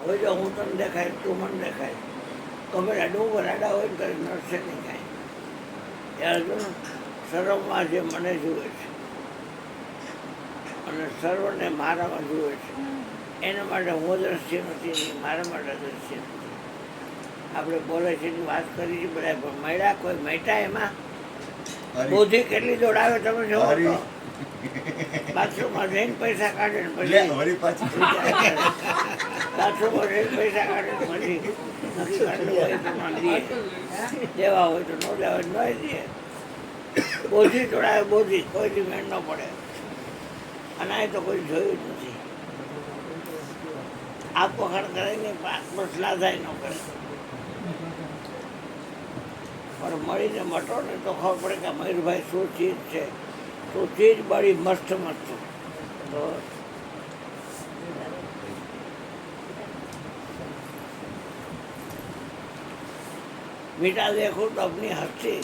કોઈ જો હું તને દેખાય તું મને દેખાય ગમે ડુંગર આડા હોય ને તો નડશે નહીં કાંઈ. ત્યારે જો ને સર્વમાં જે મને જુએ છે અને સર્વને મારામાં જુએ છે એના માટે હું દ્રશ્ય નથી નહીં મારા માટે દ્રશ્ય નથી. આપણે બોલે છે એની વાત કરી છે બધા પણ મળ્યા કોઈ મેટા એમાં બુદ્ધિ કેટલી દોડાવે તમે જોવો તો બાથરૂમમાં જઈને પૈસા કાઢે ને પછી બાથરૂમમાં જઈને પૈસા કાઢે ને પછી નક્કી કાઢેલું હોય તો દે દેવા હોય તો ન દેવા હોય તો ન દે. બોધી દોડાવે બોધી કોઈથી મેળ ન પડે અને આ તો કોઈ જોયું જ નથી. આપ વખાણ કરે ને આત્મશ્લાઘાય ન કરે પણ મળીને મટો ને તો ખબર પડે કે મયુરભાઈ શું ચીજ છે. તો ચીજ બળી મસ્ત મસ્ત. તો મીઠા દેખું તો અપની હસ્તી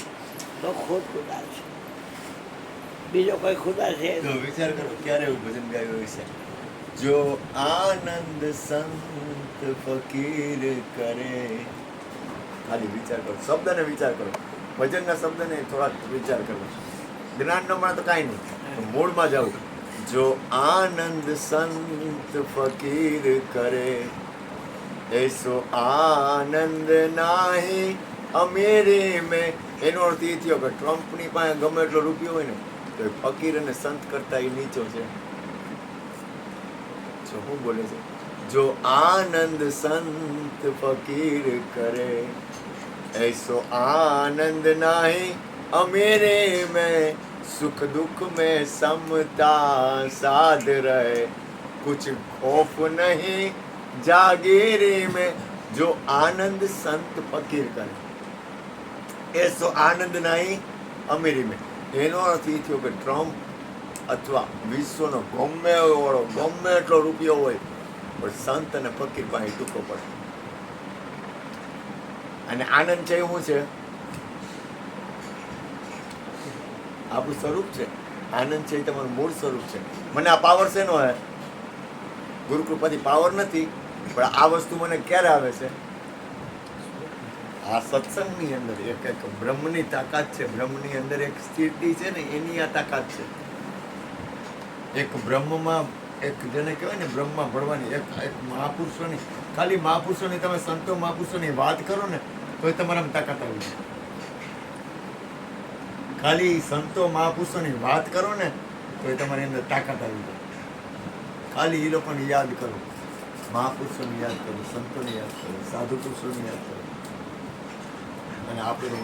તો ખુદ ખુદા છે, બીજો કોઈ ખુદા છે. તો વિચાર કરો ક્યારે એવું ભજન ગાયું હશે, જો આનંદ સંત ફકીર કરે. ખાલી વિચાર કરો, શબ્દને વિચાર કરો, ભજનના શબ્દને થોડાક વિચાર કરો. જ્ઞાન ન મળે તો કાંઈ નહીં, મૂળમાં જાવ. જો આનંદ સંત ફકીર કરે એસો આનંદ નાહી અમેરે મેં. એનો અર્થ એ થયો કે ટ્રમ્પની પાસે ગમે એટલો રૂપિયો હોય ને તો એ ફકીર અને સંત કરતા એ નીચો છે. શું બોલે છે? જો આનંદ સંત ફકીર કરે ऐसो आनंद नहीं अमेरे में, सुख दुख में समता साध रहे, कुछ खौफ नहीं जागीरी में. जो आनंद संत फकीर करे ऐसो आनंद नहीं अमेरी में. એનો અર્થ એ થયો કે ટ્રમ્પ અથવા વિશ્વનો ગમે એવો ગમે એટલો રૂપિયો હોય પણ સંત અને ફકીર પાસે ટૂંકો પડે. અને આનંદ છે શું છે? આપણું સ્વરૂપ છે. આનંદ છે એ તમારું મૂળ સ્વરૂપ છે. મને આ પાવર છે નો હે ગુરુકૃપાથી પાવર નથી, પણ આ વસ્તુ મને ક્યારે આવે છે? આ સત્સંગની અંદર એક એક બ્રહ્મની તાકાત છે. બ્રહ્મની અંદર એક સ્થિતિ છે ને એની આ તાકાત છે. એક બ્રહ્મમાં એક જેને કહેવાય ને બ્રહ્મમાં ભળવાની એક મહાપુરુષોની, ખાલી મહાપુરુષોની તમે સંતો મહાપુરુષોની વાત કરો ને તો તમારામાં તાકાત આવી જાય. ખાલી સંતો મહાપુરુષોની વાત કરો ને તો તમારી અંદર તાકાત આવી જાય. ખાલી એ લોકોને યાદ કરો, મહાપુરુષોને યાદ કરો, સંતોને યાદ કરો, સાધુ પુરુષોને યાદ કરો. અને આપણે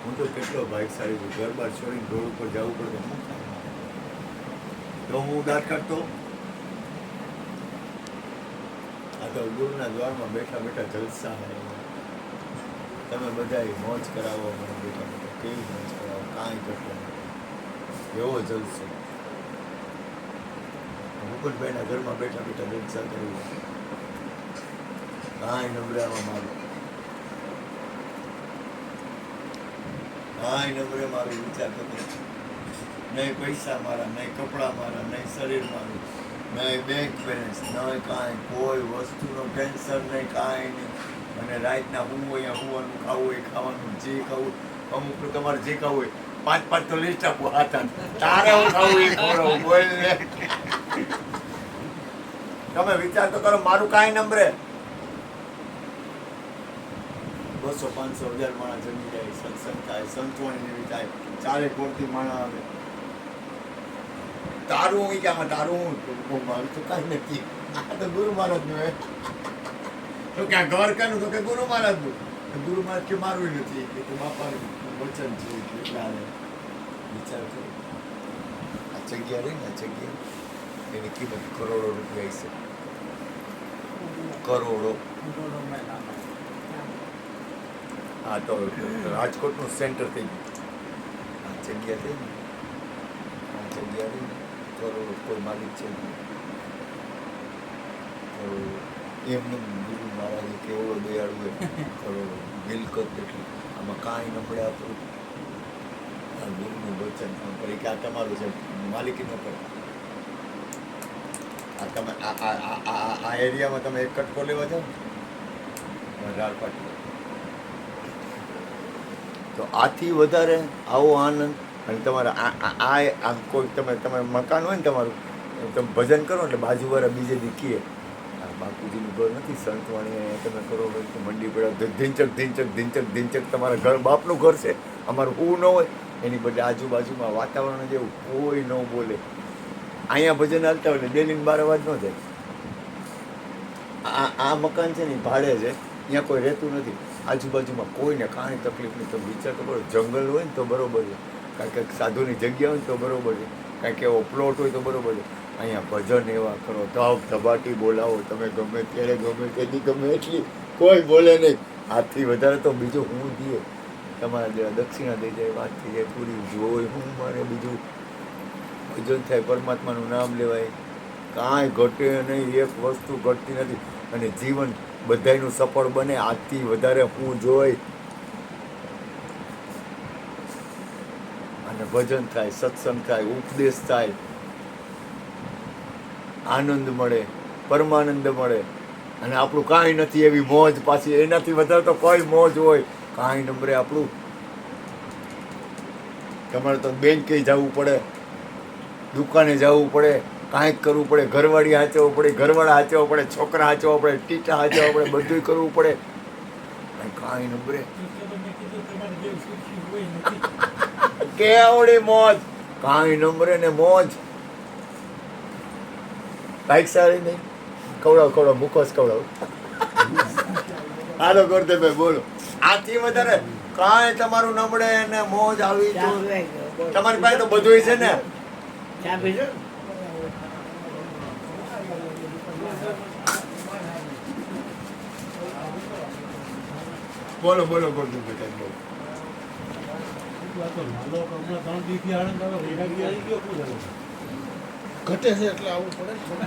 હું તો કેટલો ભાગ્યશાળી છું. ઘર બાર છોડીને રોડ ઉપર જવું પડે તો હું ઉદાર કરતો. આ તો ગુરુના દ્વારમાં બેઠા બેઠા જલસા હે. તમે બધા મોજ કરાવો મને બેઠા બેઠા, કેવી મોજ કરાવો, કાંઈ કરતો નહીં, એવો જલસો. મુકુંદભાઈના ઘરમાં બેઠા બેઠા જલસા કરવું, કાંઈ નબળામાં મારું, કાંઈ નબળે મારું વિચાર કરતો. નહીં પૈસા મારા, નહીં કપડાં મારા, નહીં શરીર મારું, નહીં બેંક બેલેન્સ, નહીં કાંઈ, કોઈ વસ્તુનો ટેન્શન નહીં, કાંઈ નહીં. અને રાતના હું અહીંયા હોવાનું, ખાવું હોય ખાવાનું, જે ખાવું અમુક તમારે જે ખાવું હોય 5 તો લિસ્ટ આપું હાથા, તારે હું ખાવું એ ખવડાવું. બોલ ને, તમે વિચાર તો કરો, મારું કાંઈ નંબરે 200, 500, 1000 માણસ જમી જાય, સત્સંગ થાય, સંતવાણી જેવી થાય, 4 કોટી માણસ આવે. તારું હું ક્યાં, તારું હું મારું તો કાંઈ નથી. આ તો ગુરુ મહારાજનું તો ક્યાં ઘર કાનું તો કે ગુરુ મહારાજનું. ગુરુ મહારાજ કે મારું નથી, કે બાપાનું વચન છે કેટલા વિચાર કરો. આ જગ્યા રહી ને, આ જગ્યા એની કિંમત કરોડો રૂપિયા છે. કરોડો. હા તો રાજકોટનું સેન્ટર થઈ ગયું. આ જગ્યા થઈ ને, આ જગ્યા રહી ને, કરોડો કોઈ માલિક છે કરોડો. એમને ગુરુ મહારાજે કેવડો દયાળુ હોય, કરોડો મિલકત એટલી. આમાં કાંઈ ન પડે આપણું. આ ગુરુનું વચન કરી કે આ તમારું છે, માલિકી ન કરે. આ તમે આ એરિયામાં તમે એક કટકો લેવા જાઓ ને રાળપાટી, તો આથી વધારે આવો આનંદ. અને તમારા આમ કોઈ તમે મકાન હોય ને તમારું, તમે ભજન કરો એટલે બાજુવાળા બીજે દી કહે આ બાપુજીનું ઘર નથી સંતવાણી, તમે કરો હોય તો મંડી પડ્યા ધીંચક ધીંચક ધીંચક ધીંચક તમારા ઘર બાપનું ઘર છે, અમારું હું ન હોય. એની બદલે આજુબાજુમાં વાતાવરણ જેવું કોઈ ન બોલે. અહીંયા ભજન હાલતા હોય એટલે ડેલીને 12 અવાજ ન જાય. આ મકાન છે ને ભાડે છે, અહીંયા કોઈ રહેતું નથી. આજુબાજુમાં કોઈને કાંઈ તકલીફ નહીં. તો વિચાર તો કરો, જંગલ હોય ને તો બરોબર છે, કાંઈક સાધુની જગ્યા હોય ને તો બરોબર છે, કાંઈક એવો પ્લોટ હોય તો બરોબર છે. અહીંયા ભજન એવા કરો, ધબ ધબાટી બોલાવો તમે, ગમે ત્યારે ગમે તેથી ગમે એટલી, કોઈ બોલે નહીં. આથી વધારે તો બીજું હું દઈએ તમારા જેવા દક્ષિણા દઈ જાય, વાત થઈ જાય પૂરી. જોઈ હું મારે બીજું ભજન થાય, પરમાત્માનું નામ લેવાય, કાંઈ ઘટે નહીં, એક વસ્તુ ઘટતી નથી. અને જીવન બધાયનું સફળ બને. આથી વધારે હું જોઈ. અને ભજન થાય, સત્સંગ થાય, ઉપદેશ થાય, આનંદ મળે, પરમાનંદ મળે. અને આપણું કાંઈ નથી એવી મોજ પાછી, એનાથી વધારે તો કોઈ મોજ હોય કાંઈ નંબરે આપણું. તમારે તો બેંકે જવું પડે, દુકાને જવું પડે, કાંઈક કરવું પડે, ઘરવાળી હાચવવું પડે, ઘરવાળા હાચવવા પડે, છોકરા હાચવવા પડે, ટીચા હાચવવા પડે, બધુંય કરવું પડે. કાંઈ નંબરે કેવડી મોજ, કાંઈ નંબરે ને મોજ. બાઈક સારી નહીં, ખવડાવ મુખોશ ખવડાવ. હાલો ગોરધનભાઈ બોલો. આથી વધારે કાંઈ તમારું નમળે ને મોજ આવી તો તમારી પાસે તો બધુંય છે ને. ચા પીધો? બોલો ગોરધનભાઈ બોલો. ઘટે છે એટલે આવવું પડે ને.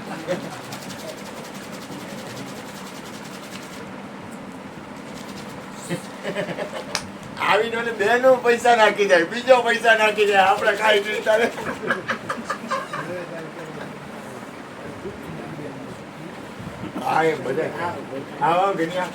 આવીને ઓલે બેનો પૈસા નાખી જાય, બીજો પૈસા નાખી જાય, આપણે કાંઈ નહીં ચાલે. હા એ બધા આવા ગણ્યા